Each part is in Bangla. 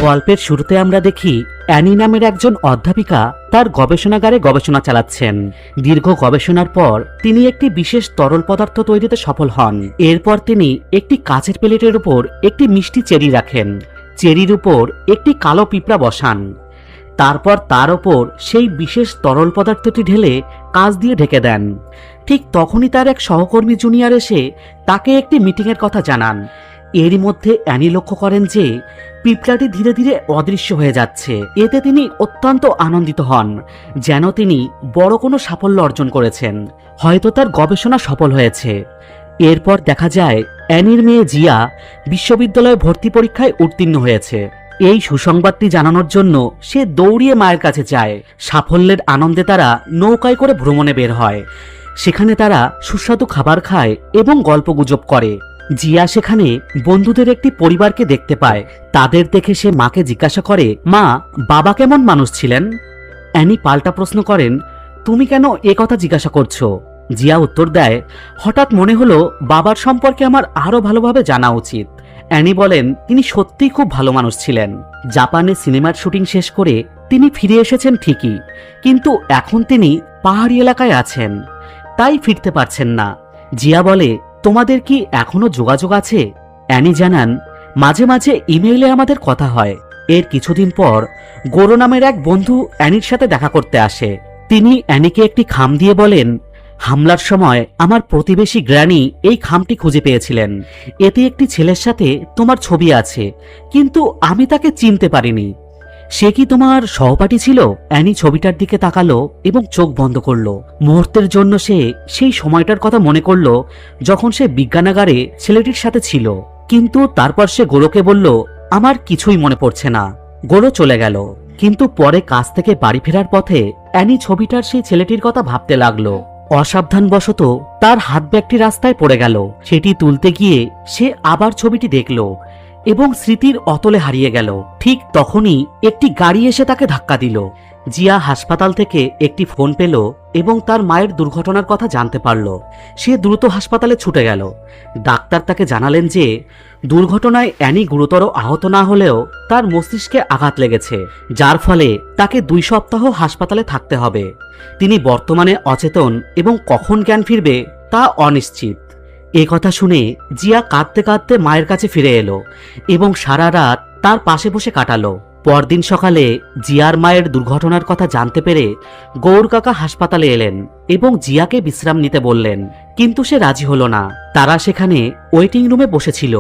গল্পের শুরুতে আমরা দেখি অ্যানি নামের একজন অধ্যাপিকা তার গবেষণাগারে গবেষণা চালাচ্ছেন। দীর্ঘ গবেষণার পর তিনি একটি বিশেষ তরল পদার্থ তৈরিতে সফল হন। এরপর তিনি একটি কাচের প্লেটের উপর একটি মিষ্টি চেরি রাখেন, চেরির উপর একটি কালো পিঁপড়া বসান, তারপর তার ওপর সেই বিশেষ তরল পদার্থটি ঢেলে কাঁচ দিয়ে ঢেকে দেন। ঠিক তখনই তার এক সহকর্মী জুনিয়র এসে তাকে একটি মিটিংয়ের কথা জানান। এরই মধ্যে অ্যানি লক্ষ্য করেন যে পিঁপড়াটি ধীরে ধীরে অদৃশ্য হয়ে যাচ্ছে। এতে তিনি অত্যন্ত আনন্দিত হন, যেন তিনি বড় কোনো সাফল্য অর্জন করেছেন, হয়তো তার গবেষণা সফল হয়েছে। এরপর দেখা যায় অ্যানির মেয়ে জিয়া বিশ্ববিদ্যালয়ে ভর্তি পরীক্ষায় উত্তীর্ণ হয়েছে। এই সুসংবাদটি জানানোর জন্য সে দৌড়িয়ে মায়ের কাছে যায়। সাফল্যের আনন্দে তারা নৌকায় করে ভ্রমণে বের হয়। সেখানে তারা সুস্বাদু খাবার খায় এবং গল্পগুজব করে। জিয়া সেখানে বন্ধুদের একটি পরিবারকে দেখতে পায়। তাদের দেখে সে মাকে জিজ্ঞাসা করে, মা, বাবা কেমন মানুষ ছিলেন? অ্যানি পাল্টা প্রশ্ন করেন, তুমি কেন এ কথা জিজ্ঞাসা করছো? জিয়া উত্তর দেয়, হঠাৎ মনে হলো বাবার সম্পর্কে আমার আরো ভালোভাবে জানা উচিত। অ্যানি বলেন, তিনি সত্যিই খুব ভালো মানুষ ছিলেন। জাপানে সিনেমার শুটিং শেষ করে তিনি ফিরে এসেছেন ঠিকই, কিন্তু এখন তিনি পাহাড়ি এলাকায় আছেন, তাই ফিরতে পারছেন না। জিয়া বলে, তোমাদের কি এখনো যোগাযোগ আছে? অ্যানি জানান, মাঝে মাঝে ইমেইলে আমাদের কথা হয়। এর কিছুদিন পর গোরো নামের এক বন্ধু অ্যানির সাথে দেখা করতে আসে। তিনি অ্যানিকে একটি খাম দিয়ে বলেন, হামলার সময় আমার প্রতিবেশী গ্র্যানি এই খামটি খুঁজে পেয়েছিলেন। এতে একটি ছেলের সাথে তোমার ছবি আছে, কিন্তু আমি তাকে চিনতে পারিনি। সে কি তোমার সহপাঠী ছিল? অ্যানি ছবিটার দিকে তাকালো এবং চোখ বন্ধ করলো। মুহূর্তের জন্য সে সেই সময়টার কথা মনে করলো যখন সে বিজ্ঞানাগারে ছেলেটির সাথে ছিল, কিন্তু তারপর সে গোরোকে বলল, আমার কিছুই মনে পড়ছে না। গোরো চলে গেল। কিন্তু পরে কাজ থেকে বাড়ি ফেরার পথে অ্যানি ছবিটার সেই ছেলেটির কথা ভাবতে লাগলো। অসাবধানবশত তার হাত ব্যাগটি রাস্তায় পড়ে গেল। সেটি তুলতে গিয়ে সে আবার ছবিটি দেখল এবং স্মৃতির অতলে হারিয়ে গেল। ঠিক তখনই একটি গাড়ি এসে তাকে ধাক্কা দিল। জিয়া হাসপাতাল থেকে একটি ফোন পেল এবং তার মায়ের দুর্ঘটনার কথা জানতে পারল। সে দ্রুত হাসপাতালে ছুটে গেল। ডাক্তার তাকে জানালেন যে দুর্ঘটনায় অ্যানি গুরুতর আহত না হলেও তার মস্তিষ্কে আঘাত লেগেছে, যার ফলে তাকে 2 সপ্তাহ হাসপাতালে থাকতে হবে। তিনি বর্তমানে অচেতন এবং কখন জ্ঞান ফিরবে তা অনিশ্চিত। এ কথা শুনে জিয়া কাঁদতে কাঁদতে মায়ের কাছে ফিরে এলো এবং সারা রাত তার পাশে বসে কাটালো। পরদিন সকালে জিয়ার মায়ের দুর্ঘটনার কথা জানতে পেরে গৌর কাকা হাসপাতালে এলেন এবং জিয়াকে বিশ্রাম নিতে বললেন, কিন্তু সে রাজি হলো না। তারা সেখানে ওয়েটিং রুমে বসেছিল।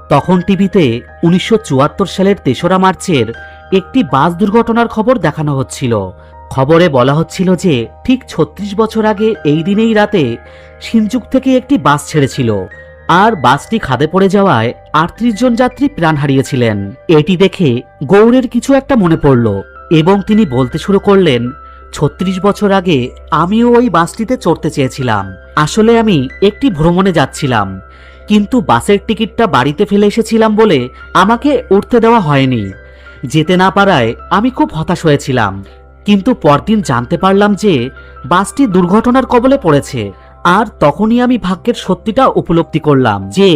তখন টিভিতে 1974 সালের 3রা মার্চের একটি বাস দুর্ঘটনার খবর দেখানো হচ্ছিল। খবরে বলা হচ্ছিল যে ঠিক 36 বছর আগে এই দিনেই রাতে শিনজুক থেকে একটি বাস ছেড়েছিল, আর বাসটি খাদে পড়ে যাওয়ায় 38 জন যাত্রী প্রাণ হারিয়েছিলেন। এটি দেখে গৌরের কিছু একটা মনে পড়ল এবং তিনি বলতে শুরু করলেন, 36 বছর আগে আমিও ওই বাসটিতে চড়তে চেয়েছিলাম। আসলে আমি একটি ভ্রমণে যাচ্ছিলাম, কিন্তু বাসের টিকিটটা বাড়িতে ফেলে এসেছিলাম বলে আমাকে উঠতে দেওয়া হয়নি। যেতে না পারায় আমি খুব হতাশ হয়েছিলাম, কিন্তু পরদিন জানতে পারলাম যে বাসটি দুর্ঘটনার কবলে পড়েছে। আর তখনই আমি ভাগ্যের সত্যিটা উপলব্ধি করলাম যে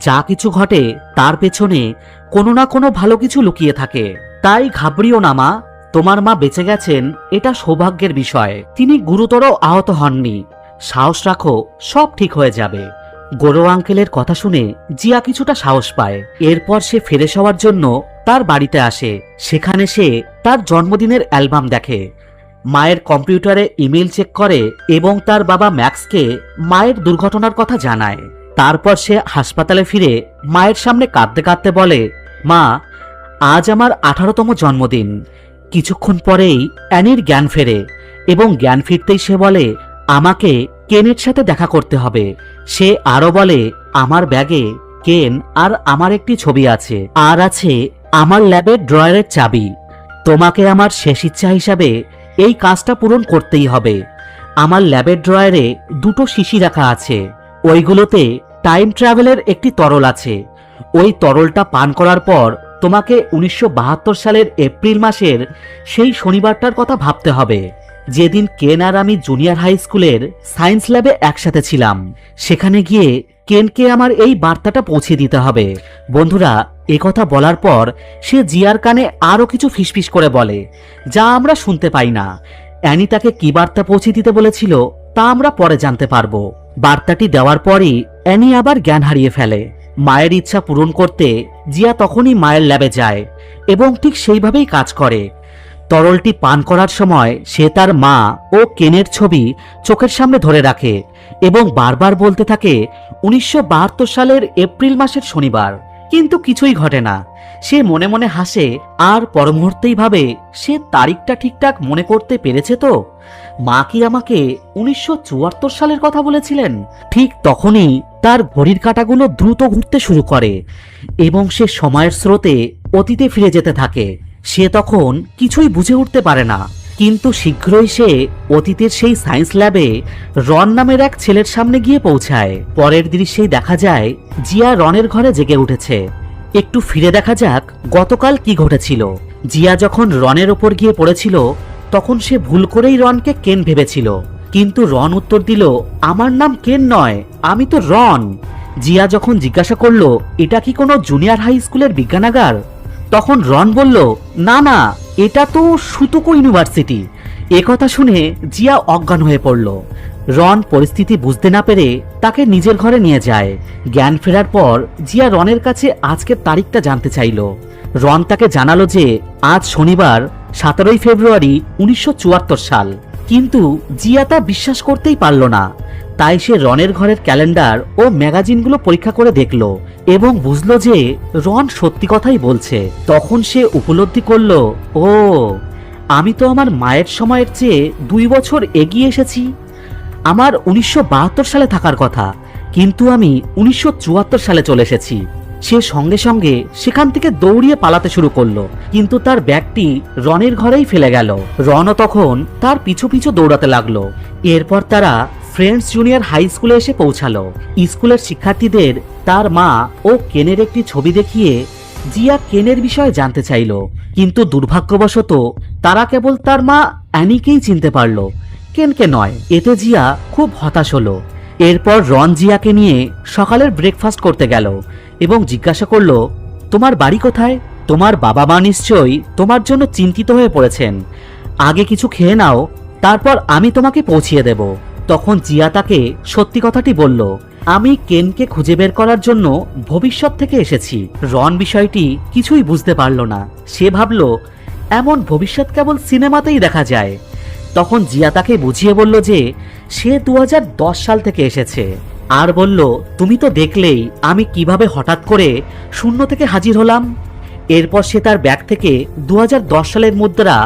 যা কিছু ঘটে তার পেছনে কোনো না কোনো ভালো কিছু লুকিয়ে থাকে। তাই ঘাবড়িও না মা, তোমার মা বেঁচে গেছেন, এটা সৌভাগ্যের বিষয়। তিনি গুরুতর আহত হননি। সাহস রাখো, সব ঠিক হয়ে যাবে। গোরো আঙ্কেলের কথা শুনে জিয়া কিছুটা সাহস পায়। এরপর সে ফ্রেশ হওয়ার জন্য তার বাড়িতে আসে। সেখানে সে তার জন্মদিনের অ্যালবাম দেখে, মায়ের কম্পিউটারে ইমেল চেক করে এবং তার বাবা ম্যাক্সকে মায়ের দুর্ঘটনার কথা জানায়। তারপর সে হাসপাতালে ফিরে মায়ের সামনে কাঁদতে কাঁদতে বলে, মা, আজ আমার 18তম জন্মদিন। কিছুক্ষণ পরেই অ্যানির জ্ঞান ফেরে এবং জ্ঞান ফিরতেই সে বলে, আমাকে কেনের সাথে দেখা করতে হবে। সে আরো বলে, আমার ব্যাগে কেন আর আমার একটি ছবি আছে, আর আছে আমার ল্যাবের ড্রয়ারের চাবি। তোমাকে আমার শেষ ইচ্ছা হিসাবে এই কাজটা পূরণ করতেই হবে। আমার ল্যাবের ড্রয়ারে 2টো শিশি রাখা আছে, ওইগুলোতে টাইম ট্রাভেলের একটি তরল আছে। ওই তরলটা পান করার পর তোমাকে 1972 সালের এপ্রিল মাসের সেই শনিবারটার কথা ভাবতে হবে, যেদিন কেন আর আমি জুনিয়র হাই স্কুলের সায়েন্স ল্যাবে একসাথে ছিলাম। সেখানে গিয়ে কেনকে আমার এই বার্তাটা পৌঁছে দিতে হবে। বন্ধুরা, একথা বলার পর সে জিয়ার কানে আরো কিছু ফিসফিস করে বলে, যা আমরা শুনতে পাই না। অ্যানি তাকে কি বার্তা পৌঁছে দিতে বলেছিল তা আমরা পরে জানতে পারবো। বার্তাটি দেওয়ার পরই অ্যানি আবার জ্ঞান হারিয়ে ফেলে। মায়ের ইচ্ছা পূরণ করতে জিয়া তখনই মায়ের ল্যাবে যায় এবং ঠিক সেইভাবেই কাজ করে। তরলটি পান করার সময় সে তার মা ও কেনের ছবি চোখের সামনে ধরে রাখে এবং বারবার বলতে থাকে 1972 সালের এপ্রিল মাসের শনিবার, কিন্তু কিছুই ঘটে না। সে মনে মনে হাসে আর পরমুহূর্তেই ভাবে সে তারিখটা ঠিকঠাক মনে করতে পেরেছে তো। মা কি আমাকে 1974 সালের কথা বলেছিলেন? ঠিক তখনই তার ঘড়ির কাঁটাগুলো দ্রুত ঘুরতে শুরু করে এবং সে সময়ের স্রোতে অতীতে ফিরে যেতে থাকে। সে তখন কিছুই বুঝে উঠতে পারে না, কিন্তু শীঘ্রই সে অতীতের সেই সায়েন্স ল্যাবে রন নামের এক ছেলের সামনে গিয়ে পৌঁছায়। পরের দৃশ্যেই দেখা যায় জিয়া রনের ঘরে জেগে উঠেছে। একটু ফিরে দেখা যাক গতকাল কি ঘটেছিল। জিয়া যখন রনের ওপর গিয়ে পড়েছিল তখন সে ভুল করেই রনকে কেন ভেবেছিল, কিন্তু রন উত্তর দিল, আমার নাম কেন নয়, আমি তো রন। জিয়া যখন জিজ্ঞাসা করলো এটা কি কোনো জুনিয়র হাই স্কুলের বিজ্ঞানাগার, তখন রন বলল, না না, এটা তো সুতোকো ইউনিভার্সিটি। একথা শুনে জিয়া অজ্ঞান হয়ে পড়ল। রন পরিস্থিতি বুঝতে না পেরে তাকে নিজের ঘরে নিয়ে যায়। জ্ঞান ফেরার পর জিয়া রনের কাছে আজকের তারিখটা জানতে চাইল। রন তাকে জানালো যে আজ শনিবার 17 ফেব্রুয়ারি 1974 সাল, কিন্তু জিয়া তা বিশ্বাস করতেই পারল না। তাই সে রনের ঘরের ক্যালেন্ডার ও ম্যাগাজিনগুলো পরীক্ষা করে দেখল এবং বুঝলো যে রন সত্যি কথাই বলছে। তখন সে উপলব্ধি করল, ও, আমি তো আমার মায়ের সময়ের চেয়ে 2 বছর এগিয়ে এসেছি। আমার 1972 সালে থাকার কথা, কিন্তু আমি 1974 সালে চলে এসেছি। সে সঙ্গে সঙ্গে সেখান থেকে দৌড়িয়ে পালাতে শুরু করলো, কিন্তু তার ব্যাগটি রনের ঘরেই ফেলে গেল। রনও তখন তার পিছু পিছু দৌড়াতে লাগলো। এরপর তারা ফ্রেন্ডস জুনিয়র হাই স্কুলে এসে পৌঁছালো। স্কুলের শিক্ষার্থীদের তার মা ও কেনের একটি ছবি দেখিয়ে জিয়া কেনের বিষয়ে জানতে চাইল, কিন্তু দুর্ভাগ্যবশত তারা কেবল তার মা অ্যানিকেই চিনতে পারল, কেনকে নয়। এতে জিয়া খুব হতাশ হলো। এরপর রন জিয়াকে নিয়ে সকালের ব্রেকফাস্ট করতে গেল এবং জিজ্ঞাসা করলো, তোমার বাড়ি কোথায়? তোমার বাবা মা নিশ্চয়ই তোমার জন্য চিন্তিত হয়ে পড়েছেন। আগে কিছু খেয়ে নাও, তারপর আমি তোমাকে পৌঁছিয়ে দেব। তখন জিয়া তাকে সত্যি কথাটি বলল, আমি কেনকে খুঁজে বের করার জন্য ভবিষ্যৎ থেকে এসেছি। রন বিষয়টি কিছুই বুঝতে পারল না। সে ভাবল এমন ভবিষ্যৎ কেবল সিনেমাতেই দেখা যায়। তখন জিয়া তাকে বুঝিয়ে বলল যে সে 2010 সাল থেকে এসেছে, আর বলল, তুমি তো দেখলেই আমি কিভাবে হঠাৎ করে শূন্য থেকে হাজির হলাম। এরপর সে তার ব্যাগ থেকে 2010 সালের মুদ্রা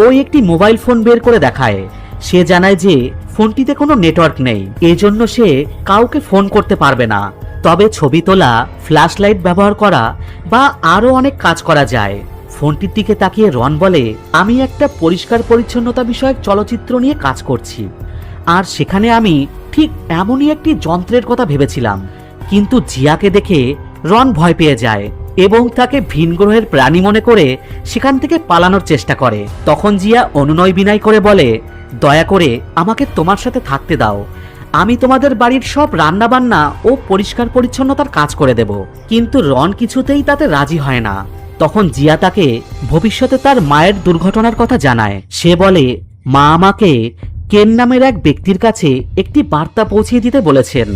ও একটি মোবাইল ফোন বের করে দেখায়। সে জানায় যে ফোনটিতে কোনো নেটওয়ার্ক নেই, এজন্য সে কাউকে ফোন করতে পারবে না। তবে ছবি তোলা, ফ্ল্যাশ লাইট ব্যবহার করা বা আরো অনেক কাজ করা যায়। ফোনটির দিকে তাকিয়ে রন বলে, আমি একটা পরিষ্কার পরিচ্ছন্নতা বিষয়ক চলচ্চিত্র নিয়ে কাজ করছি, আর সেখানে আমি ঠিক এমনই একটি যন্ত্রের কথা ভেবেছিলাম। কিন্তু জিয়াকে দেখে রন ভয় পেয়ে যায় এবং তাকে ভিন গ্রহের প্রাণী মনে করে সেখান থেকে পালানোর চেষ্টা করে। তখন জিয়া অনুনয় বিনয় করে বলে, দয়া করে আমাকে তোমার সাথে থাকতে দাও, আমি তোমাদের বাড়ির সব রান্না বান্না ও পরিষ্কার পরিচ্ছন্নতার কাজ করে দেব। কিন্তু রন কিছুতেই তাতে রাজি হয় না। তখন জিয়া তাকে ভবিষ্যতে তার মায়ের দুর্ঘটনার কথা জানায়। সে বলে, মা আমাকে কেন নামের এক ব্যক্তির কাছে একটি বার্তা পৌঁছিয়ে দিতে বলেছেন।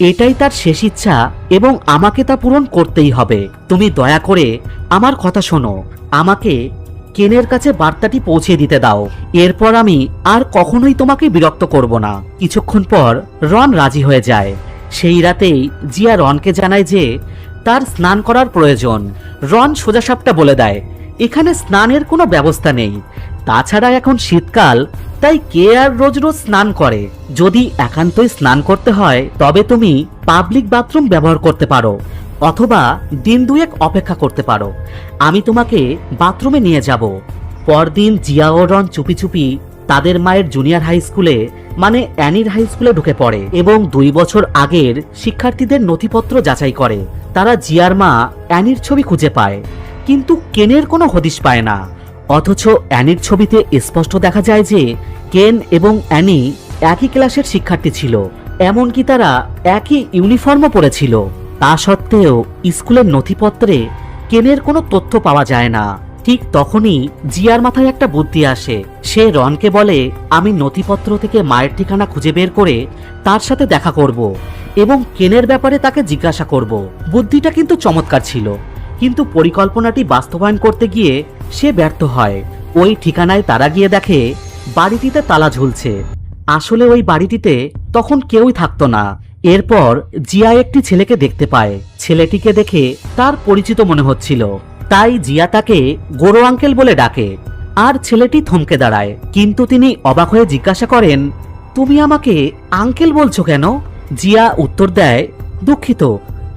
এটাই তার শেষ ইচ্ছা এবং আমাকে তা পূরণ করতেই হবে। তুমি দয়া করে আমার কথা শোনো, আমাকে কেনের কাছে বার্তাটি পৌঁছে দিতে দাও। এরপর আমি আর কখনোই তোমাকে বিরক্ত করব না। কিছুক্ষণ পর রন রাজি হয়ে যায়। সেই রাতেই জিয়া রনকে জানায় যে তার স্নান করার প্রয়োজন। রন সোজাসাপটা বলে দেয়, এখানে স্নানের কোনো ব্যবস্থা নেই, তাছাড়া এখন শীতকাল, তাই কে আর রোজ রোজ স্নান করে। যদি একান্তই স্নান করতে হয় তবে তুমি পাবলিক বাথরুম ব্যবহার করতে পারো, অথবা দিন দুয়েক অপেক্ষা করতে পারো, আমি তোমাকে বাথরুমে নিয়ে যাব। পরদিন জিয়া ও রন চুপি চুপি তাদের মায়ের জুনিয়র হাই স্কুলে মানে অ্যানির হাই স্কুলে ঢুকে পড়ে এবং 2 বছর আগের শিক্ষার্থীদের নথিপত্র যাচাই করে। তারা জিয়ার মা অ্যানির ছবি খুঁজে পায়, কিন্তু কেনের কোনো হদিশ পায় না। অথচ অ্যানির ছবিতে স্পষ্ট দেখা যায় যে কেন এবং অ্যানি একই ক্লাসের শিক্ষার্থী ছিল, এমনকি তারা একই ইউনিফর্মও পরেছিল। তা সত্ত্বেও স্কুলের নথিপত্রে কেনের কোনো তথ্য পাওয়া যায় না। ঠিক তখনই জিয়ার মাথায় একটা বুদ্ধি আসে। সে রনকে বলে, আমি নথিপত্র থেকে মায়ের ঠিকানা খুঁজে বের করে তার সাথে দেখা করব এবং কেনের ব্যাপারে তাকে জিজ্ঞাসা করব। বুদ্ধিটা কিন্তু চমৎকার ছিল, কিন্তু পরিকল্পনাটি বাস্তবায়ন করতে গিয়ে সে ব্যর্থ হয়। ওই ঠিকানায় তারা গিয়ে দেখে বাড়িটিতে তালা ঝুলছে। আসলে ওই বাড়িটিতে তখন কেউই থাকতো না। এরপর জিয়া একটি ছেলেকে দেখতে পায়। ছেলেটিকে দেখে তার পরিচিত মনে হচ্ছিল, তাই জিয়া তাকে গোরো আঙ্কেল বলে ডাকে। আর ছেলেটি থমকে দাঁড়ায়, কিন্তু তিনি অবাক হয়ে জিজ্ঞাসা করেন, তুমি আমাকে আঙ্কেল বলছো কেন? জিয়া উত্তর দেয়, দুঃখিত,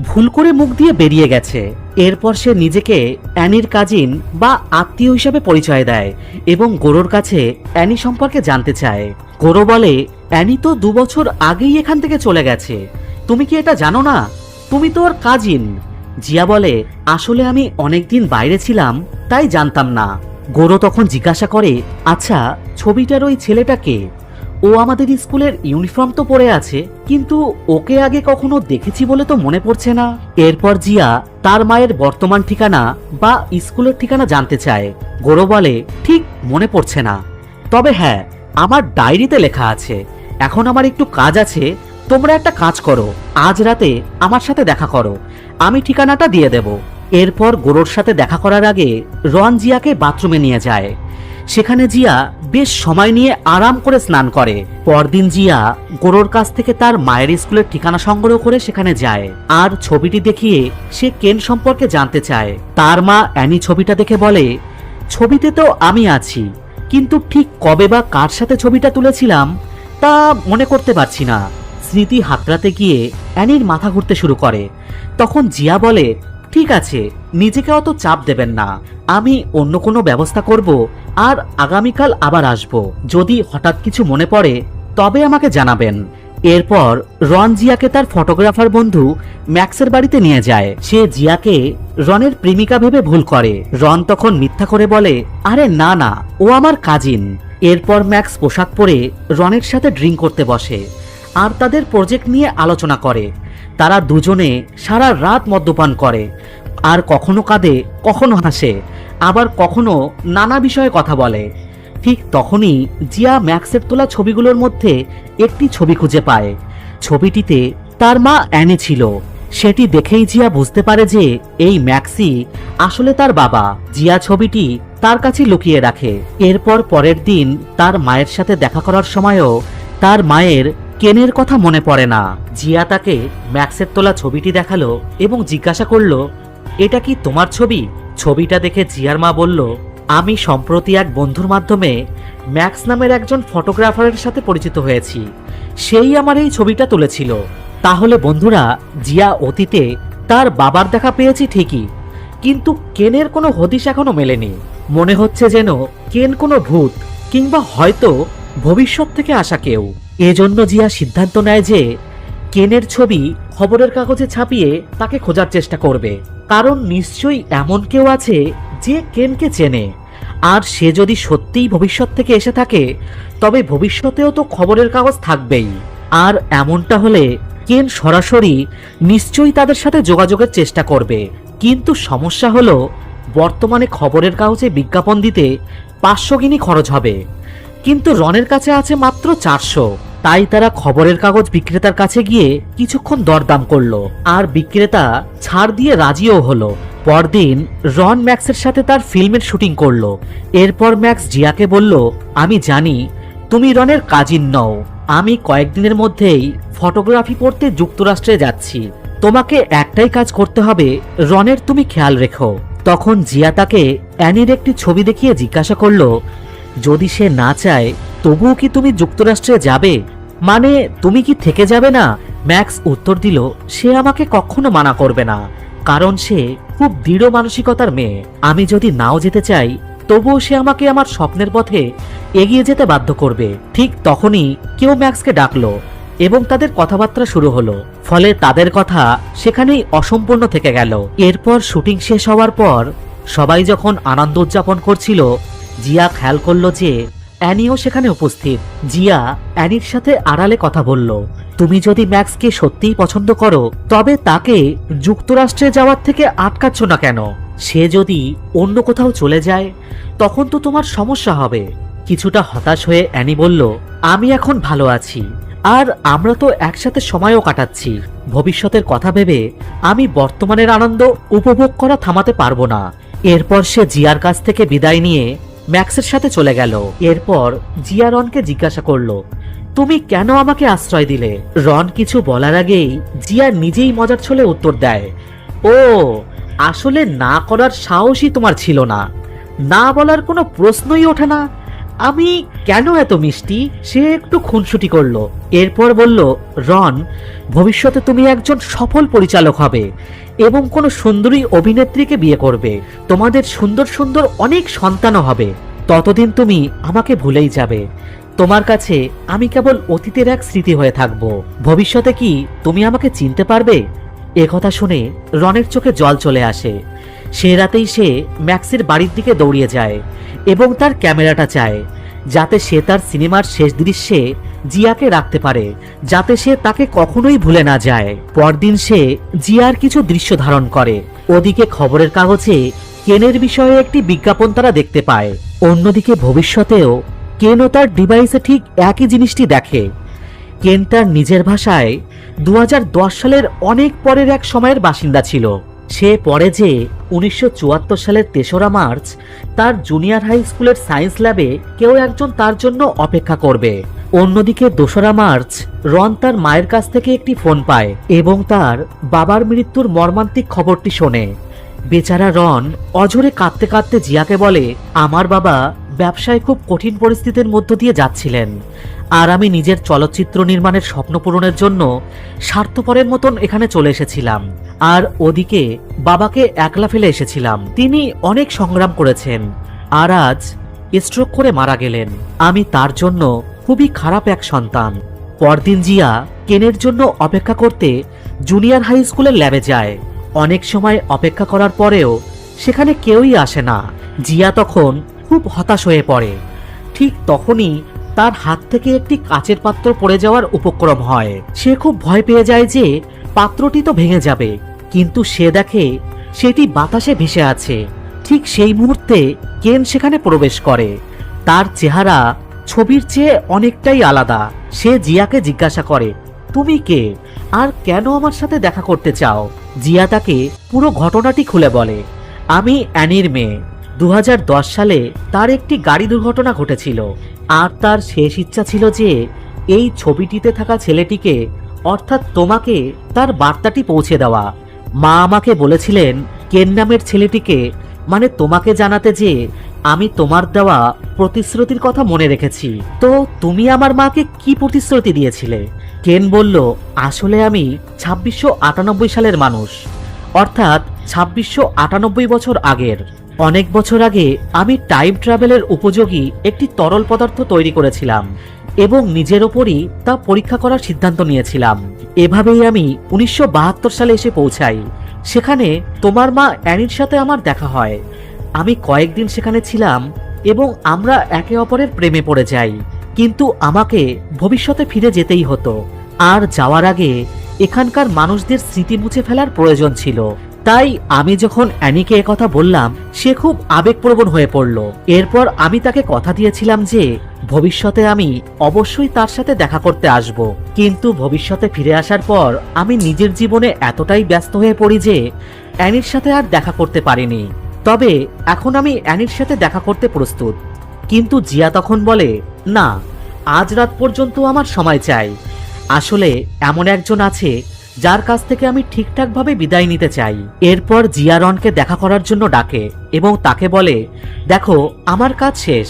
ভুল করে মুখ দিয়ে বেরিয়ে গেছে। এরপর সে নিজেকে অ্যানির কাজিন বা আত্মীয় হিসাবে পরিচয় দেয় এবং গোরোর কাছে অ্যানি সম্পর্কে জানতে চায়। গোরো বলে, অ্যানি তো 2 বছর আগেই এখান থেকে চলে গেছে। তুমি কি এটা জানো না? তুমি তো ওর কাজিন। জিয়া বলে, আসলে আমি অনেকদিন বাইরে ছিলাম, তাই জানতাম না। গোরো তখন জিজ্ঞাসা করে, আচ্ছা, ছবিটার ওই ছেলেটা কে? ও আমাদের স্কুলের ইউনিফর্ম তো পরে আছে, কিন্তু ওকে আগে কখনো দেখেছি বলে তো মনে পড়ছে না। এরপর জিয়া তার মায়ের বর্তমান ঠিকানা বা স্কুলের ঠিকানা জানতে চায়। গোরো বলে, ঠিক মনে পড়ছে না, তবে হ্যাঁ, আমার ডায়েরিতে লেখা আছে। এখন আমার একটু কাজ আছে, তোমরা একটা কাজ করো, আজ রাতে আমার সাথে দেখা করো, আমি ঠিকানাটা দিয়ে দেব। এরপর গোরোর সাথে দেখা করার আগে রন জিয়াকে বাথরুমে নিয়ে যায়। সেখানে জিয়া বেশ সময় নিয়ে আরাম করে স্নান করে। পরদিন জিয়া গোরোর কাছ থেকে তার মায়ের স্কুলের ঠিকানা সংগ্রহ করে সেখানে যায় আর ছবিটি দেখিয়ে সে কেন সম্পর্কে জানতে চায়। তার মা অ্যানি ছবিটা দেখে বলে, ছবিতে তো আমি আছি, কিন্তু ঠিক কবে বা কার সাথে ছবিটা তুলেছিলাম তা মনে করতে পারছি না। স্মৃতি হাতড়াতে গিয়ে অ্যানির মাথা ঘুরতে শুরু করে। তখন জিয়া বলে, ঠিক আছে, নিজেকে অত চাপ দেবেন না, আমি অন্য কোনো ব্যবস্থা করব আর আগামীকাল আবার আসব। যদি হঠাৎ কিছু মনে পড়ে তবে আমাকে জানাবেন। এরপর রন জিয়াকে তার ফটোগ্রাফার বন্ধু ম্যাক্সের বাড়িতে নিয়ে যায়। সে জিয়াকে রনের প্রেমিকা ভেবে ভুল করে। রন তখন মিথ্যা করে বলে, আরে না না, ও আমার কাজিন। এরপর ম্যাক্স পোশাক পরে রনের সাথে ড্রিঙ্ক করতে বসে আর তাদের প্রজেক্ট নিয়ে আলোচনা করে। তারা দুজনে সারা রাত মদ্যপান করে আর কখনো কাঁদে, কখনো হাসে, আবার কখনো নানা বিষয়ে কথা বলে। ঠিক তখনই জিয়া ম্যাক্সের তোলা ছবিগুলোর মধ্যে একটি ছবি খুঁজে পায়। ছবিটিতে তার মা অ্যানি ছিল। সেটি দেখেই জিয়া বুঝতে পারে যে এই ম্যাক্সই আসলে তার বাবা। জিয়া ছবিটি তার কাছে লুকিয়ে রাখে। এরপর পরের দিন তার মায়ের সাথে দেখা করার সময়ও তার মায়ের কেনের কথা মনে পড়ে না। জিয়া তাকে ম্যাক্সের তোলা ছবিটি দেখালো এবং জিজ্ঞাসা করলো, এটা কি তোমার ছবি? ছবিটা দেখে জিয়ার মা বলল, আমি সম্প্রতি এক বন্ধুর মাধ্যমে ম্যাক্স নামের একজন ফটোগ্রাফারের সাথে পরিচিত হয়েছি, সেই আমার এই ছবিটা তুলেছিল। তাহলে বন্ধুরা, জিয়া অতীতে তার বাবার দেখা পেয়েছি ঠিকই, কিন্তু কেনের কোনো হদিশ এখনো মেলেনি। মনে হচ্ছে যেন কেন কোনো ভূত কিংবা হয়তো ভবিষ্যৎ থেকে আসা কেউ। এজন্য জিয়া সিদ্ধান্ত নেয় যে কেনের ছবি খবরের কাগজে ছাপিয়ে তাকে খোঁজার চেষ্টা করবে, কারণ নিশ্চয়ই এমন কেউ আছে যে কেনকে চেনে। আর সে যদি সত্যিই ভবিষ্যৎ থেকে এসে থাকে, তবে ভবিষ্যতেও তো খবরের কাগজ থাকবেই। আর এমনটা হলে কেন সরাসরি নিশ্চয়ই তাদের সাথে যোগাযোগের চেষ্টা করবে। কিন্তু সমস্যা হলো, বর্তমানে খবরের কাগজে বিজ্ঞাপন দিতে 500 গিনি খরচ হবে, কিন্তু রনের কাছে আছে মাত্র 400। তাই তারা খবরের কাগজ বিক্রেতার কাছে গিয়ে কিছুক্ষণ দরদাম করলো আর বিক্রেতা ছাড় দিয়ে রাজিও হলো। পরদিন রন ম্যাক্সের সাথে তার ফিল্মের শুটিং করলো। এরপর ম্যাক্স জিয়াকে বলল, আমি জানি তুমি রনের কাজিন নও, আমি কয়েকদিনের মধ্যেই ফটোগ্রাফি পড়তে যুক্তরাষ্ট্রে যাচ্ছি, তোমাকে একটাই কাজ করতে হবে, রনের তুমি খেয়াল রেখো। তখন জিয়া তাকে অ্যানির একটি ছবি দেখিয়ে জিজ্ঞাসা করলো, যদি সে না চায় তবুও কি তুমি যুক্তরাষ্ট্রে যাবে? মানে তুমি কি থেকে যাবে না? ম্যাক্স উত্তর দিল, সে আমাকে কখনো মানা করবে না, কারণ সে খুব দৃঢ় মানসিকতার মেয়ে। আমি যদি নাও যেতে চাই তবুও সে আমাকে আমার স্বপ্নের পথে এগিয়ে যেতে বাধ্য করবে। ঠিক তখনই কেউ ম্যাক্সকে ডাকলো এবং তাদের কথাবার্তা শুরু হলো। ফলে তাদের কথা সেখানেই অসম্পূর্ণ থেকে গেল। এরপর শুটিং শেষ হওয়ার পর সবাই যখন আনন্দ উদযাপন করছিল, জিয়া খেয়াল করলো যে অ্যানিও সেখানে উপস্থিত। জিয়া অ্যানির সাথে আড়ালে কথা বলল, তুমি যদি ম্যাক্সকে সত্যিই পছন্দ করো তবে তাকে যুক্তরাষ্ট্রে যাওয়ার থেকে আটকাচ্ছ না কেন? সে যদি অন্য কোথাও চলে যায় তখন তো তোমার সমস্যা হবে। কিছুটা হতাশ হয়ে অ্যানি বলল, আমি এখন ভালো আছি, আর আমরা তো একসাথে সময়ও কাটাচ্ছি। ভবিষ্যতের কথা ভেবে আমি বর্তমানের আনন্দ উপভোগ করা থামাতে পারবো না। এরপর সে জিয়ার কাছ থেকে বিদায় নিয়ে ম্যাক্সের সাথে চলে গেল। এরপর জিয়া রনকে জিজ্ঞাসা করলো, তুমি কেন আমাকে আশ্রয় দিলে? রন কিছু বলার আগেই জিয়া নিজেই মজার ছলে উত্তর দেয়, ও আসলে না করার সাহসই তোমার ছিল না, না বলার কোনো প্রশ্নই ওঠে না। আমি কেন এত মিষ্টি? সে একটু খুনসুটি করলো। এরপর বলল, রন, ভবিষ্যতে তুমি একজন সফল পরিচালক হবে এবং কোনো সুন্দরী অভিনেত্রীকে বিয়ে করবে। তোমাদের সুন্দর সুন্দর অনেক সন্তানও হবে। ততদিন তুমি আমাকে ভুলেই যাবে। তোমার কাছে আমি কেবল অতীতের এক স্মৃতি হয়ে থাকব। ভবিষ্যতে কি তুমি আমাকে চিনতে পারবে? একথা শুনে রনের চোখে জল চলে আসে। সে রাতেই সে ম্যাক্সের বাড়ির দিকে দৌড়িয়ে যায় এবং তার ক্যামেরাটা চায়, যাতে সে তার সিনেমার শেষ দৃশ্যে জিয়াকে রাখতে পারে, যাতে সে তাকে কখনোই ভুলে না যায়। পরদিন সে জিয়ার কিছু দৃশ্য ধারণ করে। ওদিকে খবরের কাগজে কেনের বিষয়ে একটি বিজ্ঞাপন তারা দেখতে পায়। অন্যদিকে ভবিষ্যতেও কেনও তার ডিভাইসে ঠিক একই জিনিসটি দেখে। কেন তার নিজের ভাষায় 2010 সালের অনেক পরের এক সময়ের বাসিন্দা ছিল। সে পড়ে যে 1974 সালের 3রা মার্চ তার জুনিয়র হাই স্কুলের সায়েন্স ল্যাবে কেউ একজন তার জন্য অপেক্ষা করবে। অন্যদিকে 2রা মার্চ রন তার মায়ের কাছ থেকে একটি ফোন পায় এবং তার বাবার মৃত্যুর মর্মান্তিক খবরটি শোনে। বেচারা রন অঝরে কাঁদতে কাঁদতে জিয়াকে বলে, আমার বাবা ব্যবসায় খুব কঠিন পরিস্থিতির মধ্য দিয়ে যাচ্ছিলেন, আর আমি নিজের চলচ্চিত্র নির্মাণের স্বপ্ন পূরণের জন্য স্বার্থপরের মতন এখানে চলে এসেছিলাম, আর ওদিকে বাবাকে একলা ফেলে এসেছিলাম। তিনি অনেক সংগ্রাম করেছেন আর আজ স্ট্রোক করে মারা গেলেন। আমি তার জন্য খুবই খারাপ এক সন্তান। পরদিন জিয়া কেনের জন্য অপেক্ষা করতে জুনিয়র হাই স্কুলের ল্যাবে যায়। অনেক সময় অপেক্ষা করার পরেও সেখানে কেউই আসে না। জিয়া তখন খুব হতাশ হয়ে পড়ে। ঠিক তখনই তার হাত থেকে একটি কাচের পাত্র পড়ে যাওয়ার উপক্রম হয়। সে খুব ভয় পেয়ে যায় যে পাত্রটি তো ভেঙে যাবে, কিন্তু সে দেখে সেটি বাতাসে ভেসে আছে। ঠিক সেই মুহূর্তে কেন সেখানে প্রবেশ করে। তার চেহারা ছবির চেয়ে অনেকটাই আলাদা। সে জিয়াকে জিজ্ঞাসা করে, তুমি কে আর কেন আমার সাথে দেখা করতে চাও? জিয়া তাকে পুরো ঘটনাটি খুলে বলে, আমি অ্যানির মেয়ে। 2010 সালে তার একটি গাড়ি দুর্ঘটনা ঘটেছিল, আর তার শেষ ইচ্ছা ছিল যে এই ছবিটিতে থাকা ছেলেটিকে, অর্থাৎ তোমাকে, তার বার্তাটি পৌঁছে দেওয়া। মা আমাকে বলেছিলেন কেন নামের ছেলেটিকে, মানে তোমাকে জানাতে যে আমি তোমার দেওয়া প্রতিশ্রুতির কথা মনে রেখেছি। তো তুমি আমার মাকে কি প্রতিশ্রুতি দিয়েছিলে? কেন বলল, আসলে আমি 2698 সালের মানুষ, অর্থাৎ 2698 বছর আগের। অনেক বছর আগে আমি টাইম ট্রাভেলের উপযোগী একটি তরল পদার্থ তৈরি করেছিলাম এবং নিজের ওপরই তা পরীক্ষা করার সিদ্ধান্ত নিয়েছিলাম। এভাবেই আমি 1972 সালে এসে পৌঁছাই। সেখানে তোমার মা অ্যানির সাথে আমার দেখা হয়। আমি কয়েকদিন সেখানে ছিলাম এবং আমরা একে অপরের প্রেমে পড়ে যাই, কিন্তু আমাকে ভবিষ্যতে ফিরে যেতেই হতো, আর যাওয়ার আগে এখানকার মানুষদের স্মৃতি মুছে ফেলার প্রয়োজন ছিল। তাই আমি যখন অ্যানিকে একথা বললাম, সে খুব আবেগপ্রবণ হয়ে পড়ল। এরপর আমি তাকে কথা দিয়েছিলাম যে ভবিষ্যতে আমি অবশ্যই তার সাথে দেখা করতে আসব, কিন্তু ভবিষ্যতে ফিরে আসার পর আমি নিজের জীবনে এতটাই ব্যস্ত হয়ে পড়ি যে অ্যানির সাথে আর দেখা করতে পারিনি। তবে এখন আমি অ্যানির সাথে দেখা করতে প্রস্তুত। কিন্তু জিয়া তখন বলে, না, আজ রাত পর্যন্ত আমার সময় চাই। আসলে এমন একজন আছে যার কাছ থেকে আমি ঠিকঠাকভাবে বিদায় নিতে চাই। এরপর জিয়া রনকে দেখা করার জন্য ডাকে এবং তাকে বলে, দেখো, আমার কাজ শেষ।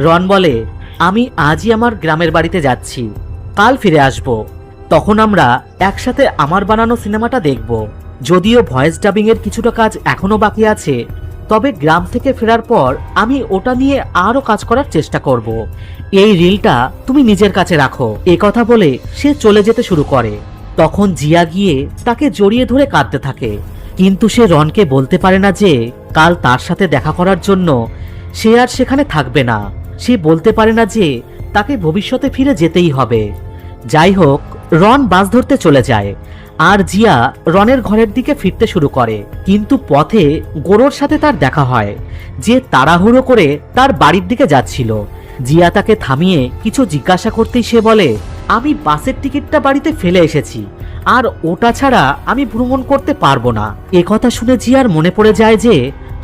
রন বলে, আমি আজই আমার গ্রামের বাড়িতে যাচ্ছি, কাল ফিরে আসব। তখন আমরা একসাথে আমার বানানো সিনেমাটা দেখব। যদিও ভয়েস ডাবিং এর কিছুটা কাজ এখনো বাকি আছে, তবে গ্রাম থেকে ফেরার পর আমি ওটা নিয়ে আরো কাজ করার চেষ্টা করব। এই রিলটা তুমি নিজের কাছে রাখো। কথা বলে সে চলে যেতে শুরু করে। তখন জিয়া গিয়ে তাকে জড়িয়ে ধরে কাঁদতে থাকে, কিন্তু সে রনকে বলতে পারে না যে কাল তার সাথে দেখা করার জন্য সে আর সেখানে থাকবে না। সে বলতে পারে না যে তাকে ভবিষ্যতে ফিরে যেতেই হবে। যাই হোক, রন বাস ধরতে চলে যায় আর জিয়া রনের ঘরের দিকে ফিরতে শুরু করে। কিন্তু পথে গোরোর সাথে তার দেখা হয়, যে তাড়াহুড়ো করে তার বাড়ির দিকে যাচ্ছিল। জিয়া তাকে থামিয়ে কিছু জিজ্ঞাসা করতেই সে বলে, আমি বাসের টিকিটটা বাড়িতে ফেলে এসেছি, আর ওটা ছাড়া আমি ভ্রমণ করতে পারবো না। একথা শুনে জিয়ার মনে পড়ে যায় যে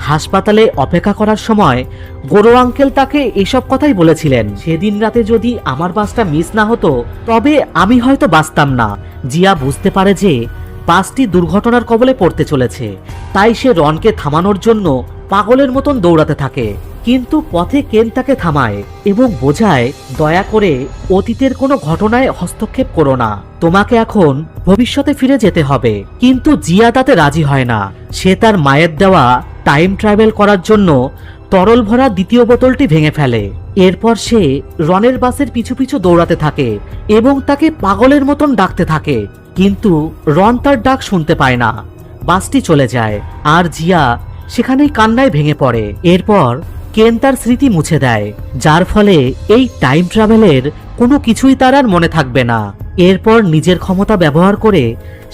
হাসপাতালে অপেক্ষা করার সময় গোরো আঙ্কেল তাকে এসব কথাই বলেছিলেন, সেদিন রাতে যদি আমার বাসটা মিস না হতো তবে আমি হয়তো বাঁচতাম না। জিয়া বুঝতে পারে যে বাসটি দুর্ঘটনার কবলে পড়তে চলেছে, তাই সে রনকে থামানোর জন্য পাগলের মতন দৌড়াতে থাকে। কিন্তু পথে কেন তাকে থামায় এবং বোঝায়, দয়া করে অতীতের কোনো ঘটনায় হস্তক্ষেপ করো না, তোমাকে এখন ভবিষ্যতে ফিরে যেতে হবে। কিন্তু জিয়া তাতে রাজি হয় না। সে তার মায়ের দেওয়া টাইম ট্রাভেল করার জন্য তরল ভরা দ্বিতীয় বোতলটি ভেঙে ফেলে। এরপর সে রনের বাসের পিছু পিছু দৌড়াতে থাকে এবং তাকে পাগলের মতন ডাকতে থাকে। কিন্তু রন তার ডাক শুনতে পায় না। বাসটি চলে যায় আর জিয়া সেখানেই কান্নায় ভেঙে পড়ে। এরপর কেন তার স্মৃতি মুছে দেয়, যার ফলে এই টাইম ট্রাভেলের কোনো কিছুই তার আর মনে থাকবে না। এরপর নিজের ক্ষমতা ব্যবহার করে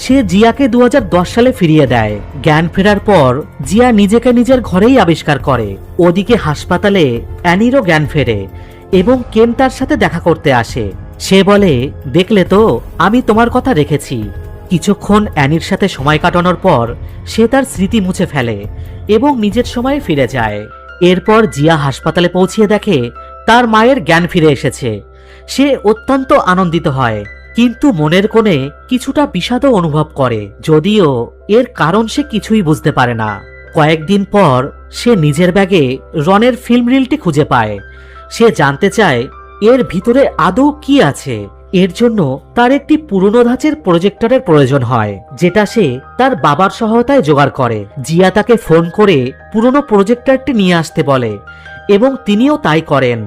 সে জিয়াকে 2010 সালে ফিরিয়ে দেয়। জ্ঞান ফেরার পর জিয়া নিজেকে নিজের ঘরেই আবিষ্কার করে। ওদিকে হাসপাতালে অ্যানিরও জ্ঞান ফেরে এবং কেন তার সাথে দেখা করতে আসে। সে বলে, দেখলে তো, আমি তোমার কথা রেখেছি। কিছুক্ষণ অ্যানির সাথে সময় কাটানোর পর সে তার স্মৃতি মুছে ফেলে এবং নিজের সময়ে ফিরে যায়। এরপর জিয়া হাসপাতালে পৌঁছিয়ে দেখে তার মায়ের জ্ঞান ফিরে এসেছে। সে অত্যন্ত আনন্দিত হয়, কিন্তু মনের কোণে কিছুটা বিষাদও অনুভব করে, যদিও এর কারণ সে কিছুই বুঝতে পারে না। কয়েকদিন পর সে নিজের ব্যাগে রনের ফিল্ম রিলটি খুঁজে পায়। সে জানতে চায় এর ভিতরে আদৌ কি আছে। এর জন্য তার একটি পুরনো ধাঁচের প্রজেক্টরের প্রয়োজন হয়, যেটা সে তার বাবার সহায়তায় জোগাড় করে। জিয়া তাকে ফোন করে পুরনো প্রজেক্টরটি নিয়ে আসতে বলে এবং তিনিও তাই করেন।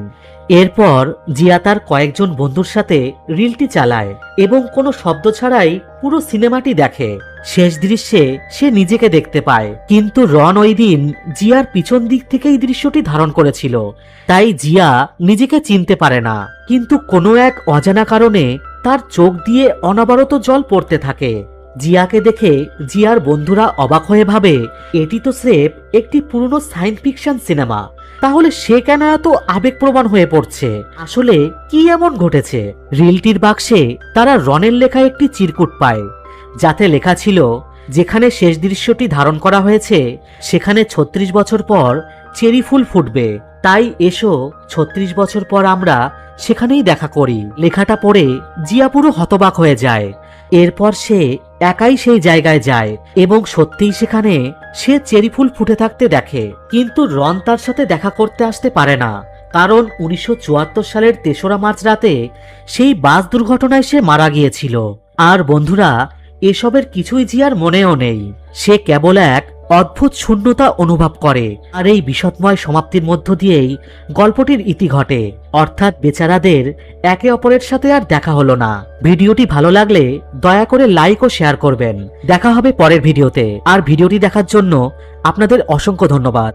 এরপর জিয়া তার কয়েকজন বন্ধুর সাথে রিলটি চালায় এবং কোনো শব্দ ছাড়াই পুরো সিনেমাটি দেখে। শেষ দৃশ্যে সে নিজেকে দেখতে পায়, কিন্তু রন ওই দিন জিয়ার পিছন দিক থেকে এই দৃশ্যটি ধারণ করেছিল, তাই জিয়া নিজেকে চিনতে পারে না। কিন্তু কোনো এক অজানা কারণে তার চোখ দিয়ে অনবরত জল পড়তে থাকে। জিয়াকে দেখে জিয়ার বন্ধুরা অবাক হয়ে ভাবে, এটি তো স্রেফ একটি পুরনো সায়েন্স ফিকশন সিনেমা, তাহলে সে কেন এত আবেগপ্রবণ হয়ে পড়ছে? আসলে কি এমন ঘটেছে? রিলটির বাক্সে তারা রনের লেখা একটি চিরকুট পায়, যাতে লেখা ছিল, যেখানে শেষ দৃশ্যটি ধারণ করা হয়েছে সেখানে 36 বছর পর চেরি ফুল ফুটবে, তাই এসো 36 বছর পর আমরা সেখানেই দেখা করি। লেখাটা পড়ে জিয়া পুরো হতবাক হয়ে যায়। এরপর সে একাই সেই জায়গায় যায় এবং সত্যিই সেখানে সে চেরি ফুল ফুটে থাকতে দেখে। কিন্তু রন তার সাথে দেখা করতে আসতে পারে না, কারণ 1974 সালের 3রা মার্চ রাতে সেই বাস দুর্ঘটনায় সে মারা গিয়েছিল। আর বন্ধুরা, এসবের কিছুই জিয়ার মনেও নেই। সে কেবল এক অদ্ভুত শূন্যতা অনুভব করে। আর এই বিষাদময় সমাপ্তির মধ্য দিয়েই গল্পটির ইতি ঘটে, অর্থাৎ বেচারাদের একে অপরের সাথে আর দেখা হলো না। ভিডিওটি ভালো লাগলে দয়া করে লাইক ও শেয়ার করবেন। দেখা হবে পরের ভিডিওতে। আর ভিডিওটি দেখার জন্য আপনাদের অসংখ্য ধন্যবাদ।